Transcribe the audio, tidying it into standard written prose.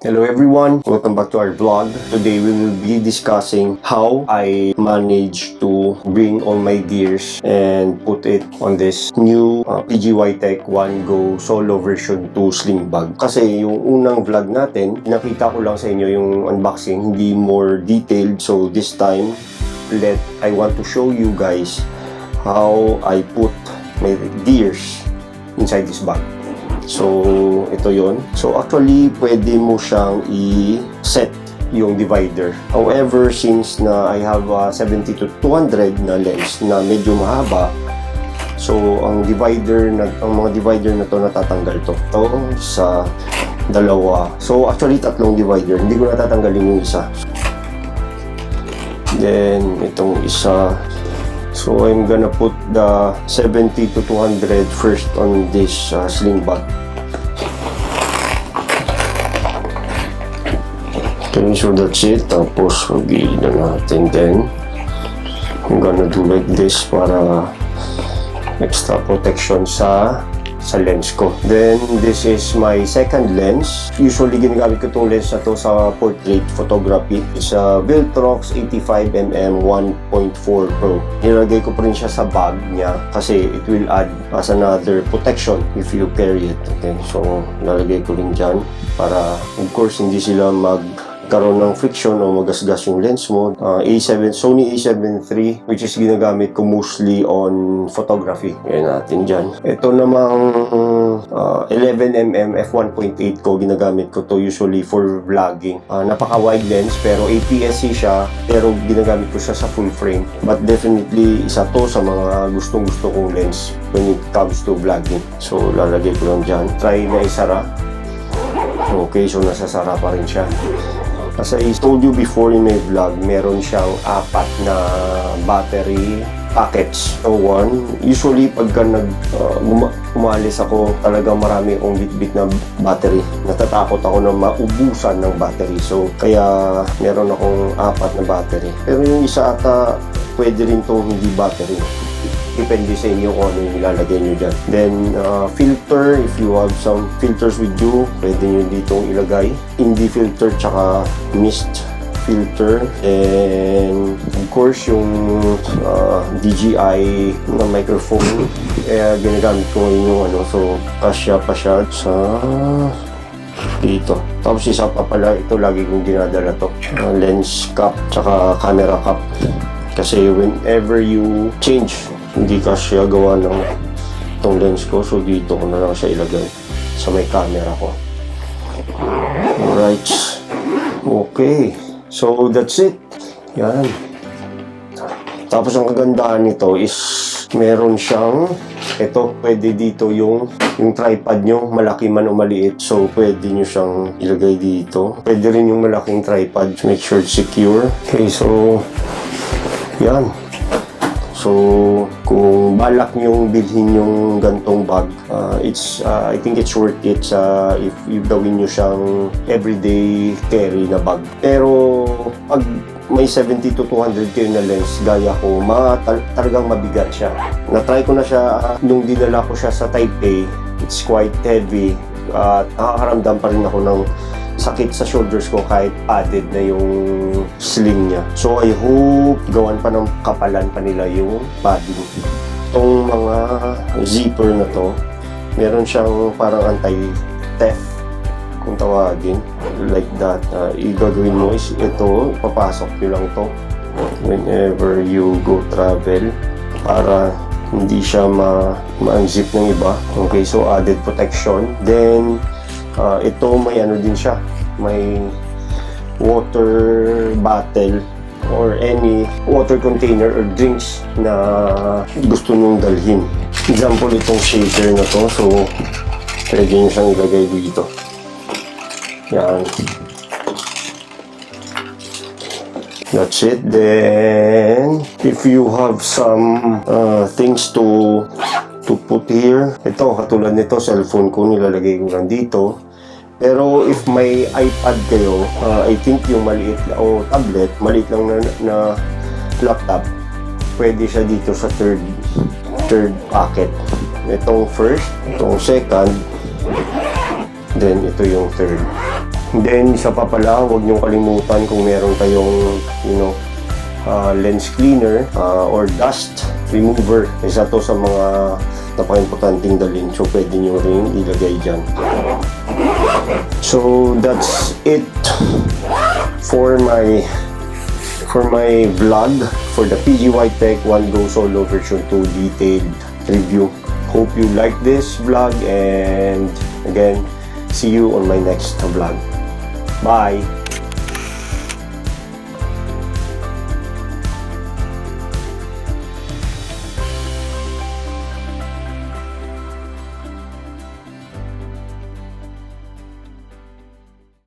Hello everyone, welcome back to our vlog. Today we will be discussing how I managed to bring all my gears and put it on this new PGY Tech One Go Solo version 2 sling bag. Kasi yung unang vlog natin, nakita ko lang sa inyo yung unboxing, hindi more detailed. So this time, I want to show you guys how I put my gears inside this bag. So, ito yon. So, actually, pwede mo siyang i-set yung divider. However, since na I have 70 to 200 na lens na medyo mahaba, so, ang mga divider na to natatanggal to. Ito sa dalawa. So, actually, tatlong divider. Hindi ko natatanggalin yung isa. Then, itong isa. So, I'm gonna put the 70 to 200 first on this sling bag. Okay, so that's it. Tapos, mag-i na natin din. I'm gonna do like this para extra protection sa lens ko. Then, this is my second lens. Usually, ginagamit ko itong lens na to sa portrait photography. It's a Viltrox 85mm 1.4 Pro. Nilagay ko pa rin siya sa bag niya kasi it will add as another protection if you carry it. Okay, so, nalagay ko rin dyan para, of course, hindi sila magkaroon ng friction o magasgas yung lens mo. Sony A7 III, which is ginagamit ko mostly on photography. Yan natin dyan. Ito namang 11mm f1.8 ko, ginagamit ko to usually for vlogging. Napaka-wide lens pero APS-C siya, pero ginagamit ko siya sa full frame. But definitely, isa to sa mga gustong-gusto kong lens when it comes to vlogging. So, lalagay ko lang dyan. Try na isara. Okay, so nasasara pa rin siya. As I told you before in my vlog, meron siyang 4 na battery packets. So one, usually pagka umalis ako, talagang marami akong bit-bit na battery. Natatakot ako na maubusan ng battery. So kaya meron akong 4 na battery. Pero yung isa ata, pwede rin itong hindi battery. Depende sa inyo kung ano yung ilalagay nyo dyan. Then, filter, if you have some filters with you, pwede nyo ditong ilagay. Indie filter, tsaka mist filter. And, of course, yung DJI na microphone. Ginagamit ko yung so, kasya pa siya sa dito. Tapos isa pa pala, ito lagi kong dinadala to. Lens cap, tsaka camera cap. Kasi whenever you change, hindi ka siya gawa ng itong lens ko. So, dito ko na lang siya ilagay sa may camera ko. Alright. Okay. So, that's it. Yan. Tapos, ang kagandahan nito is meron siyang ito, pwede dito yung tripod nyo, malaki man o maliit. So, pwede nyo siyang ilagay dito. Pwede rin yung malaking tripod. Make sure it's secure. Okay, so, yan. So, kung balak nyong bilhin yung gantong bag, I think it's worth it if gawin nyo siyang everyday carry na bag. Pero, pag may 70 to 200 kayo na lens, gaya ko, talagang mabigat siya. Na-try ko na siya nung dinala ko siya sa Taipei. It's quite heavy. Nakakaramdam pa rin ako ng sakit sa shoulders ko kahit padded na yung sling niya. So I hope gawan pa ng kapalan pa nila yung padding. Itong mga zipper na to, meron siyang parang anti-theft kung tawagin. Like that. Igagawin mo is ito, papasok nyo lang to whenever you go travel para hindi siya ma-unzip ng iba. Okay, so added protection. Then ito may din siya, may water bottle or any water container or drinks na gusto nyong dalhin. Example, itong shaker na to, so pwede nyo siyang ilagay dito. Yan. That's it. Then, if you have some things to put here, ito, katulad nito, cellphone ko, nilalagay ko lang dito. Pero if may iPad kayo, I think yung maliit o tablet, maliit lang na laptop, pwede siya dito sa third pocket. Itong first, itong second, then ito yung third. Then, isa pa pala, huwag niyong kalimutan kung meron kayong, lens cleaner or dust remover. Isa to sa mga napaka-importanting dalhin. So, pwede niyo rin ilagay dyan. So, that's it for my vlog for the PGY Tech One Go Solo version 2 detailed review. Hope you like this vlog, and again, see you on my next vlog. Bye!